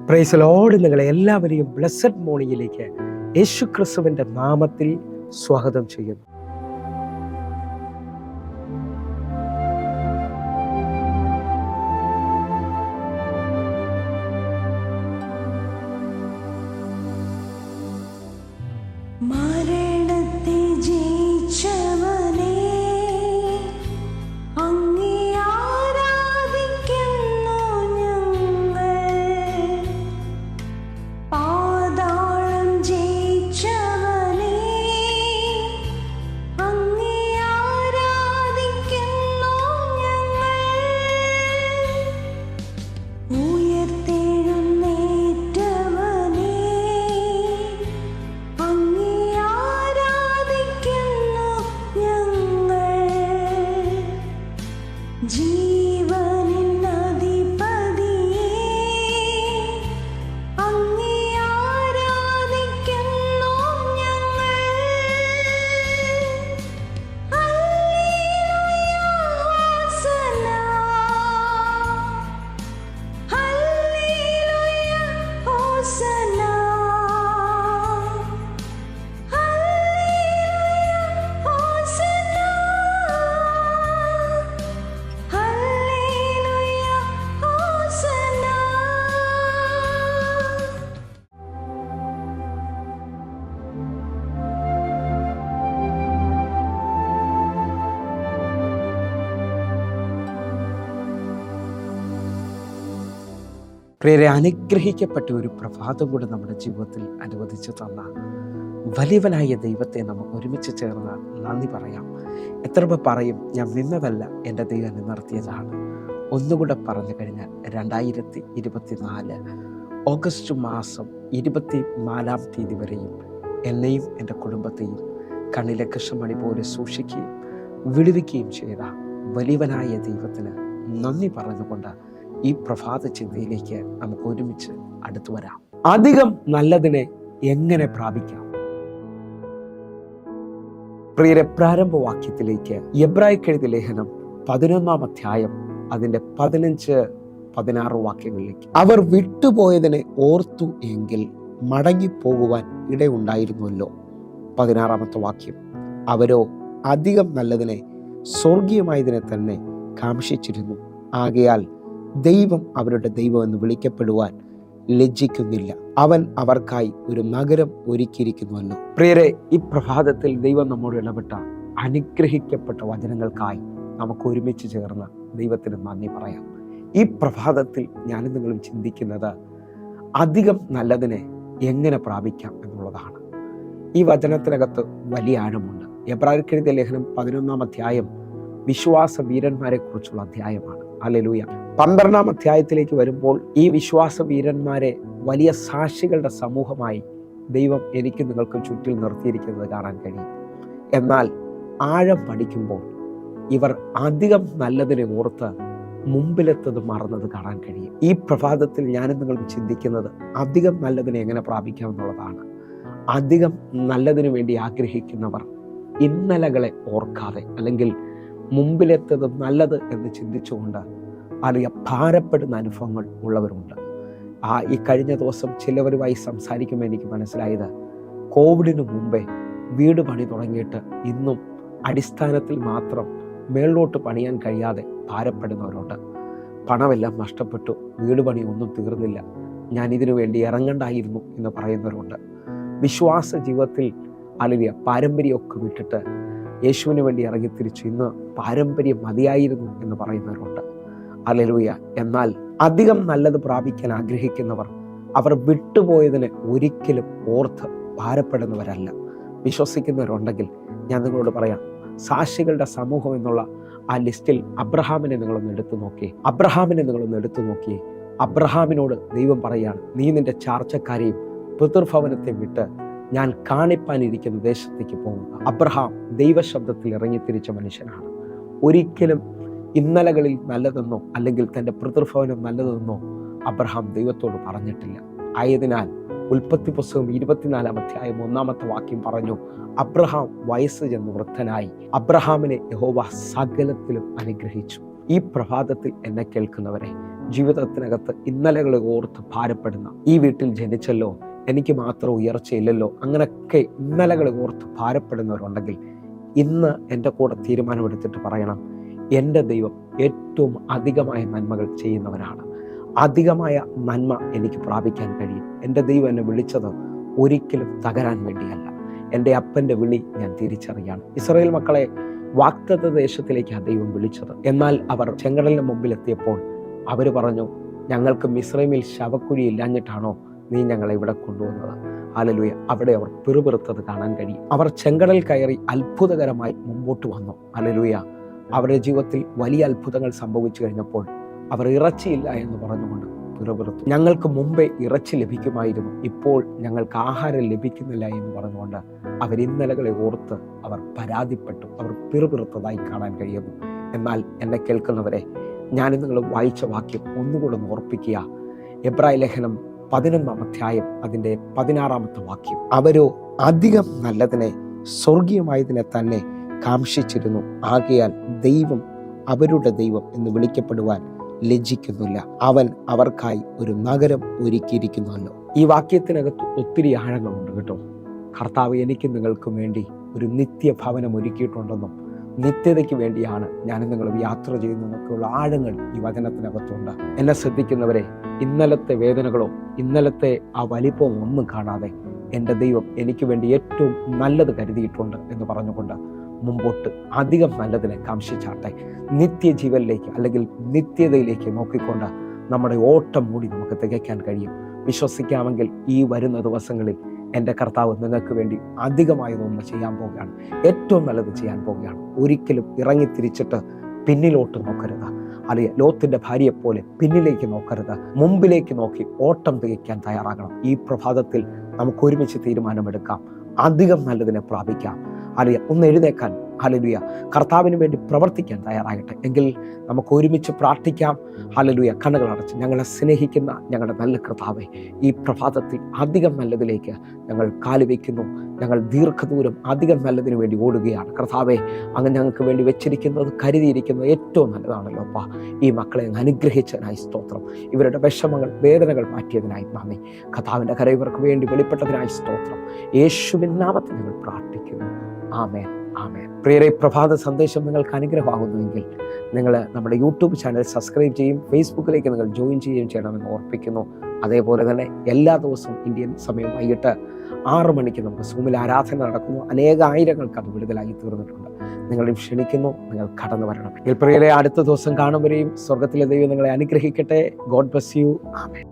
Praise Lord. നിങ്ങളെ എല്ലാവരെയും blessed മോർണിംഗിലേക്ക് യേശു ക്രിസ്തുവിൻ്റെ നാമത്തിൽ സ്വാഗതം ചെയ്യുന്നു. മരണത്തെ ജയിച്ചവനേ, അങ്ങേ ആരാധിക്കുന്നു ഞങ്ങൾ. പാതാളം ജയിച്ചവനേ, അങ്ങേ ആരാധിക്കുന്നു ഞങ്ങൾ. ഉയർത്തെഴുന്നേറ്റവനേ, അങ്ങേ ആരാധിക്കുന്നു ഞങ്ങൾ. ജീവനിൻ അധിപതിയേ, അങ്ങേ ആരാധിക്കുന്നു ഞങ്ങൾ. Hallelujah, Hosanna. Hallelujah, Hosanna. Hallelujah, Hosanna. Hallelujah, Hosanna. പ്രിയരെ, അനുഗ്രഹിക്കപ്പെട്ട ഒരു പ്രഭാതം കൂടെ നമ്മുടെ ജീവിതത്തിൽ അനുവദിച്ചു തന്ന വലിയവനായ ദൈവത്തെ നമുക്ക് ഒരുമിച്ച് ചേർന്ന് നന്ദി പറയാം. എത്ര പേർ പറയും, ഞാൻ നിന്നതല്ല, എൻ്റെ ദൈവം എന്നെ നിർത്തിയതാണ്. ഒന്നുകൂടെ പറഞ്ഞു കഴിഞ്ഞാൽ 2024 ഓഗസ്റ്റ് മാസം 24 തീയതി വരെയും എന്നെയും എൻ്റെ കുടുംബത്തെയും കണ്ണിലെ കൃഷ്ണമണി പോലെ സൂക്ഷിക്കുകയും വിടുവിക്കുകയും ചെയ്ത വലിയവനായ ദൈവത്തിന് നന്ദി പറഞ്ഞുകൊണ്ട് ഈ പ്രഭാത ചിന്തയിലേക്ക് നമുക്ക് ഒരുമിച്ച് അടുത്തു വരാം. അധികം നല്ലതിനെ എങ്ങനെ പ്രാപിക്കാം? പ്രിയരെ, പ്രാരംഭവാക്യത്തിലേക്ക് എബ്രായർക്ക് എഴുതിയ ലേഖനം 11 അധ്യായം അതിൻ്റെ 15-16 വാക്യങ്ങളിലേക്ക്. അവർ വിട്ടുപോയതിനെ ഓർത്തു എങ്കിൽ മടങ്ങിപ്പോകുവാൻ ഇടയുണ്ടായിരുന്നുവല്ലോ. 16 വാക്യം. അവരോ അധികം നല്ലതിനെ, സ്വർഗീയമായതിനെ തന്നെ കാംക്ഷിച്ചിരുന്നു. ആകയാൽ ദൈവം അവരുടെ ദൈവം എന്ന് വിളിക്കപ്പെടുവാൻ ലജ്ജിക്കുന്നില്ല. അവൻ അവർക്കായി ഒരു നഗരം ഒരുക്കിയിരിക്കുന്നുവല്ലോ. പ്രിയരെ, ഈ പ്രഭാതത്തിൽ ദൈവം നമ്മോട് ഇടപെട്ട അനുഗ്രഹിക്കപ്പെട്ട വചനങ്ങൾക്കായി നമുക്ക് ഒരുമിച്ച് ചേർന്ന് ദൈവത്തിന് നന്ദി പറയാം. ഈ പ്രഭാതത്തിൽ ഞാനും നിങ്ങളും ചിന്തിക്കുന്നത് അധികം നല്ലതിനെ എങ്ങനെ പ്രാപിക്കാം എന്നുള്ളതാണ്. ഈ വചനത്തിനകത്ത് വലിയ ആഴമുണ്ട്. എബ്രായർക്ക് എഴുതിയ ലേഖനം 11 അധ്യായം വിശ്വാസ വീരന്മാരെ കുറിച്ചുള്ള അധ്യായമാണ്. ഹല്ലേലൂയ. 12 അധ്യായത്തിലേക്ക് വരുമ്പോൾ ഈ വിശ്വാസ വീരന്മാരെ വലിയ സാക്ഷികളുടെ സമൂഹമായി ദൈവം എനിക്ക് നിങ്ങൾക്ക് ചുറ്റിൽ നിർത്തിയിരിക്കുന്നത് കാണാൻ കഴിയും. എന്നാൽ ആഴം പഠിക്കുമ്പോൾ ഇവർ അധികം നല്ലതിനെ ഓർത്ത് മുമ്പിലെത്തത് മറന്നത് കാണാൻ കഴിയും. ഈ പ്രഭാതത്തിൽ ഞാനും നിങ്ങളും ചിന്തിക്കുന്നത് അധികം നല്ലതിനെ എങ്ങനെ പ്രാപിക്കാം എന്നുള്ളതാണ്. അധികം നല്ലതിനു വേണ്ടി ആഗ്രഹിക്കുന്നവർ ഇന്നലകളെ ഓർക്കാതെ, അല്ലെങ്കിൽ മുമ്പിലെത്തത് നല്ലത് എന്ന് ചിന്തിച്ചുകൊണ്ട് വലിയ ഭാരപ്പെടുന്ന അനുഭവങ്ങൾ ഉള്ളവരുണ്ട്. ഈ കഴിഞ്ഞ ദിവസം ചിലവരുമായി സംസാരിക്കുമ്പോൾ എനിക്ക് മനസ്സിലായത്, കോവിഡിന് മുമ്പേ വീട് പണി തുടങ്ങിയിട്ട് ഇന്നും അടിസ്ഥാനത്തിൽ മാത്രം മേളിലോട്ട് പണിയാൻ കഴിയാതെ ഭാരപ്പെടുന്നവരുണ്ട്. പണമെല്ലാം നഷ്ടപ്പെട്ടു, വീട് പണി ഒന്നും തീർന്നില്ല, ഞാൻ ഇതിനു വേണ്ടി ഇറങ്ങണ്ടായിരുന്നു എന്ന് പറയുന്നവരുണ്ട്. വിശ്വാസ ജീവിതത്തിൽ അല്ലെങ്കിൽ പാരമ്പര്യമൊക്കെ വിട്ടിട്ട് യേശുവിന് വേണ്ടി ഇറങ്ങിത്തിരിച്ചു ഇന്ന് പാരമ്പര്യം മതിയായിരുന്നു എന്ന് പറയുന്നവരുണ്ട്. ഹല്ലേലൂയ. എന്നാൽ അധികം നല്ലത് പ്രാപിക്കാൻ ആഗ്രഹിക്കുന്നവർ അവർ വിട്ടുപോയതിനെ ഒരിക്കലും ഓർത്ത് ഭാരപ്പെടുന്നവരല്ല. വിശ്വസിക്കുന്നവരുണ്ടെങ്കിൽ ഞാൻ നിങ്ങളോട് പറയാം, സാക്ഷികളുടെ സമൂഹം എന്നുള്ള ആ ലിസ്റ്റിൽ അബ്രഹാമിനെ നിങ്ങളൊന്ന് എടുത്തു നോക്കിയേ. അബ്രഹാമിനോട് ദൈവം പറയാണ്, നീ നിന്റെ ചാർച്ചക്കാരെയും പിതൃഭവനത്തെ വിട്ട് ഞാൻ കാണിപ്പാനിരിക്കുന്ന ദേശത്തേക്ക് പോകുക. അബ്രഹാം ദൈവശബ്ദത്തിൽ ഇറങ്ങിത്തിരിച്ച മനുഷ്യനാണ്. ഒരിക്കലും ഇന്നലകളിൽ നല്ലതെന്നോ അല്ലെങ്കിൽ തൻ്റെ പിതൃഭവനം നല്ലതെന്നോ അബ്രഹാം ദൈവത്തോട് പറഞ്ഞിട്ടില്ല. ആയതിനാൽ ഉൽപ്പത്തി പുസ്തകം 24 അധ്യായം 1 വാക്യം പറഞ്ഞു, അബ്രഹാം വയസ്സ് ചെന്ന് വൃദ്ധനായി. അബ്രഹാമിനെ യഹോവ സകലത്തിലും അനുഗ്രഹിച്ചു. ഈ പ്രഭാതത്തിൽ എന്നെ കേൾക്കുന്നവരെ, ജീവിതത്തിനകത്ത് ഇന്നലകളെ ഓർത്ത് ഭാരപ്പെടുന്ന, ഈ വീട്ടിൽ ജനിച്ചല്ലോ, എനിക്ക് മാത്രം ഉയർച്ചയില്ലല്ലോ, അങ്ങനെയൊക്കെ ഇന്നലകളെ ഓർത്ത് ഭാരപ്പെടുന്നവരുണ്ടെങ്കിൽ ഇന്ന് എൻ്റെ കൂടെ തീരുമാനമെടുത്തിട്ട് പറയണം, എൻ്റെ ദൈവം ഏറ്റവും അധികമായ നന്മകൾ ചെയ്യുന്നവനാണ്. അധികമായ നന്മ എനിക്ക് പ്രാപിക്കാൻ കഴിയും. എൻ്റെ ദൈവം എന്നെ വിളിച്ചത് ഒരിക്കലും തകരാൻ വേണ്ടിയല്ല. എൻ്റെ അപ്പൻ്റെ വിളി ഞാൻ തിരിച്ചറിയാണ്. ഇസ്രായേൽ മക്കളെ വാഗ്ദത്ത ദേശത്തിലേക്കാണ് ദൈവം വിളിച്ചത്. എന്നാൽ അവർ ചെങ്കടലിന് മുമ്പിലെത്തിയപ്പോൾ അവർ പറഞ്ഞു, ഞങ്ങൾക്ക് മിസ്രൈമിൽ ശവക്കുഴി ഇല്ലാഞ്ഞിട്ടാണോ നീ ഞങ്ങളെ ഇവിടെ കൊണ്ടുവന്നത്? ഹല്ലേലൂയ. അവിടെ അവർ പിറുപിറുത്തത് കാണാൻ കഴിയും. അവർ ചെങ്കടൽ കയറി അത്ഭുതകരമായി മുമ്പോട്ട് വന്നു. ഹല്ലേലൂയ. അവരുടെ ജീവിതത്തിൽ വലിയ അത്ഭുതങ്ങൾ സംഭവിച്ചു കഴിഞ്ഞപ്പോൾ അവർ ഇറച്ചിയില്ല എന്ന് പറഞ്ഞുകൊണ്ട് പിറുപിറുത്തു. ഞങ്ങൾക്ക് മുമ്പേ ഇറച്ചി ലഭിക്കുമായിരുന്നു, ഇപ്പോൾ ഞങ്ങൾക്ക് ആഹാരം ലഭിക്കുന്നില്ല എന്ന് പറഞ്ഞുകൊണ്ട് അവർ ഇന്നലകളെ ഓർത്ത് അവർ പരാതിപ്പെട്ടു, അവർ പിറുപിറുത്തതായി കാണാൻ കഴിയുന്നു. എന്നാൽ എന്നെ കേൾക്കുന്നവരെ, ഞാൻ നിങ്ങൾ വായിച്ച വാക്യം ഒന്നുകൂടെ ഓർപ്പിക്കുക. എബ്രായ ലേഖനം 11 അധ്യായം അതിൻ്റെ 16 വാക്യം. അവരോ അധികം നല്ലതിനെ, സ്വർഗീയമായതിനെ തന്നെ കാംക്ഷിച്ചിരുന്നു. ആകയാൽ ദൈവം അവരുടെ ദൈവം എന്ന് വിളിക്കപ്പെടുവാൻ ലജ്ജിക്കുന്നില്ല. അവൻ അവർക്കായി ഒരു നഗരം ഒരുക്കിയിരിക്കുന്നുവല്ലോ. ഈ വാക്യത്തിനകത്ത് ഒത്തിരി ആഴങ്ങളുണ്ട് കേട്ടോ. കർത്താവ് എനിക്കും നിങ്ങൾക്കും വേണ്ടി ഒരു നിത്യഭവനം ഒരുക്കിയിട്ടുണ്ടെന്നും നിത്യതയ്ക്ക് വേണ്ടിയാണ് ഞാൻ നിങ്ങൾ യാത്ര ചെയ്യുന്നതൊക്കെയുള്ള ആഴങ്ങൾ ഈ വചനത്തിനകത്തുണ്ട്. എന്നെ ശ്രദ്ധിക്കുന്നവരെ, ഇന്നലത്തെ വേദനകളോ ഇന്നലത്തെ ആ വലിപ്പവും ഒന്നും കാണാതെ എൻ്റെ ദൈവം എനിക്ക് വേണ്ടി ഏറ്റവും നല്ലത് കരുതിയിട്ടുണ്ട് എന്ന് പറഞ്ഞുകൊണ്ട് മുമ്പോട്ട് അധികം നല്ലതിനെ കാംക്ഷിച്ചാട്ടെ. നിത്യജീവനിലേക്ക് അല്ലെങ്കിൽ നിത്യതയിലേക്ക് നോക്കിക്കൊണ്ട് നമ്മുടെ ഓട്ടം മൂടി നമുക്ക് തികയ്ക്കാൻ കഴിയും. വിശ്വസിക്കാമെങ്കിൽ ഈ വരുന്ന ദിവസങ്ങളിൽ എൻ്റെ കർത്താവ് നിങ്ങൾക്ക് വേണ്ടി അധികമായതൊന്ന് ചെയ്യാൻ പോവുകയാണ്. ഏറ്റവും നല്ലത് ചെയ്യാൻ പോവുകയാണ്. ഒരിക്കലും ഇറങ്ങിത്തിരിച്ചിട്ട് പിന്നിലോട്ട് നോക്കരുത്. അല്ലെങ്കിൽ ലോത്തിന്റെ ഭാര്യയെപ്പോലെ പിന്നിലേക്ക് നോക്കരുത്. മുമ്പിലേക്ക് നോക്കി ഓട്ടം തികയ്ക്കാൻ തയ്യാറാകണം. ഈ പ്രഭാതത്തിൽ നമുക്ക് ഒരുമിച്ച് തീരുമാനമെടുക്കാം. അധികം നല്ലതിനെ പ്രാപിക്കാം. അല്ലെങ്കിൽ ഒന്ന് എഴുന്നേക്കാൻ, ഹല്ലേലൂയ, കർത്താവിന് വേണ്ടി പ്രവർത്തിക്കാൻ തയ്യാറാകട്ടെ. എങ്കിൽ നമുക്ക് ഒരുമിച്ച് പ്രാർത്ഥിക്കാം. ഹല്ലേലൂയ. കണ്ണുകൾ അടച്ച്, ഞങ്ങളെ സ്നേഹിക്കുന്ന ഞങ്ങളുടെ നല്ല കർത്താവേ, ഈ പ്രഭാതത്തിൽ അധികം നല്ലതിലേക്ക് ഞങ്ങൾ കാലുവെക്കുന്നു. ഞങ്ങൾ ദീർഘദൂരം അധികം നല്ലതിന് വേണ്ടി ഓടുകയാണ്. കർത്താവേ, അങ്ങ് ഞങ്ങൾക്ക് വേണ്ടി വെച്ചിരിക്കുന്നത്, കരുതിയിരിക്കുന്നത് ഏറ്റവും നല്ലതാണല്ലോ അപ്പാ. ഈ മക്കളെ അനുഗ്രഹിച്ചതിനായി സ്തോത്രം. ഇവരുടെ വിഷമങ്ങൾ, വേദനകൾ മാറ്റിയതിനായി നന്ദി. കർത്താവിൻ്റെ കര ഇവർക്ക് വേണ്ടി വെളിപ്പെട്ടതിനായി സ്തോത്രം. യേശുവിൻ നാമത്തിൽ ഞങ്ങൾ പ്രാർത്ഥിക്കുന്നു. ആമേൻ, ആമേൻ. പ്രിയരെ, പ്രഭാത സന്ദേശം നിങ്ങൾക്ക് അനുഗ്രഹമാകുന്നുവെങ്കിൽ നിങ്ങൾ നമ്മുടെ യൂട്യൂബ് ചാനൽ സബ്സ്ക്രൈബ് ചെയ്യും, ഫേസ്ബുക്കിലേക്ക് നിങ്ങൾ ജോയിൻ ചെയ്യുകയും ചെയ്യണമെന്ന് ഓർപ്പിക്കുന്നു. അതേപോലെ തന്നെ എല്ലാ ദിവസവും ഇന്ത്യൻ സമയം വൈകിട്ട് 6 മണിക്ക് നമുക്ക് സൂമിൽ ആരാധന നടക്കുന്നു. അനേകായിരങ്ങൾക്ക് അത് വിടുതലായി തീർന്നിട്ടുണ്ട്. നിങ്ങളെയും ക്ഷണിക്കുന്നു, നിങ്ങൾ കടന്നു വരണം. പ്രിയരെ, അടുത്ത ദിവസം കാണും വരെയും സ്വർഗത്തിലെ ദൈവം നിങ്ങളെ അനുഗ്രഹിക്കട്ടെ. God bless you. ആമേൻ.